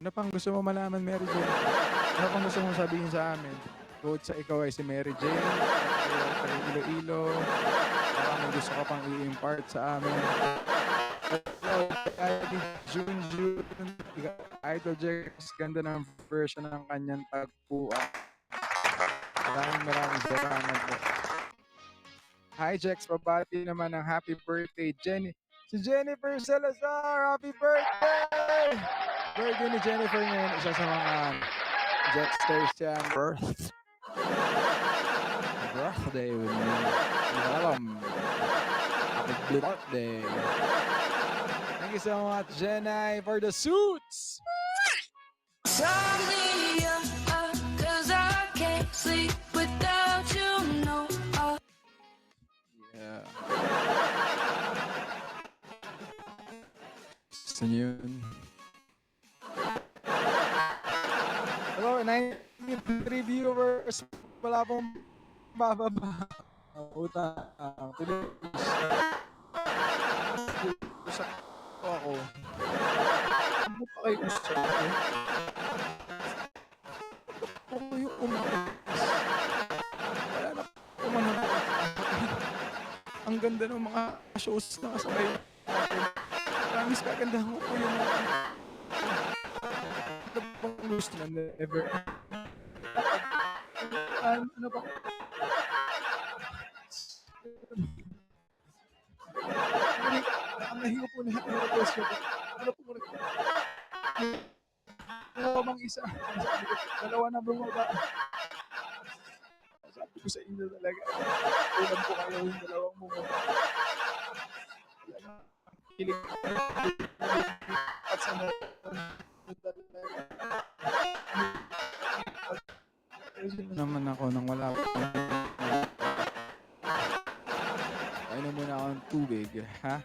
Ano pang gusto mo malaman, Mary Jane? Ano pang gusto mong sabihin sa amin? Bukod sa ikaw ay si Mary Jane, taga Iloilo, baka may gusto ka pang i-impart sa amin. Hello, June, Idol Jex, ganda ng version ng kanyang tagpuan. Maraming salamat po. Hi Jex, babati naman ng happy birthday, Si Jennifer Salazar, happy birthday! Birthday ni Jennifer ngayon, isa sa mga Jexters yan. Birthday with me. Happy birthday. Thank you so much, Jenny, for the suits! Tell me, cause I can't sleep without you, no. Yeah. Gusto niyo yun? Hello, 93 viewers. Wala pong bababa. Puta. Please. Usap po ako. Ano pa kayo usap ako? Ako yung umakas. Wala na po manonood. Ang ganda ng mga shows na kasabay natin. Promise, kagandahan ko po yung mga ano pang gusto na never. Ano pa? Ang nahiyo po na yung question. Ano po muna? Dalawa bang isa? Dalawa na bumaba. Sabi ko sa inyo talaga. Ulan po kayo yung dalawang bumaba. Kilig. At sana naman ako nang wala ko. Kainom muna ako ng tubig, ha?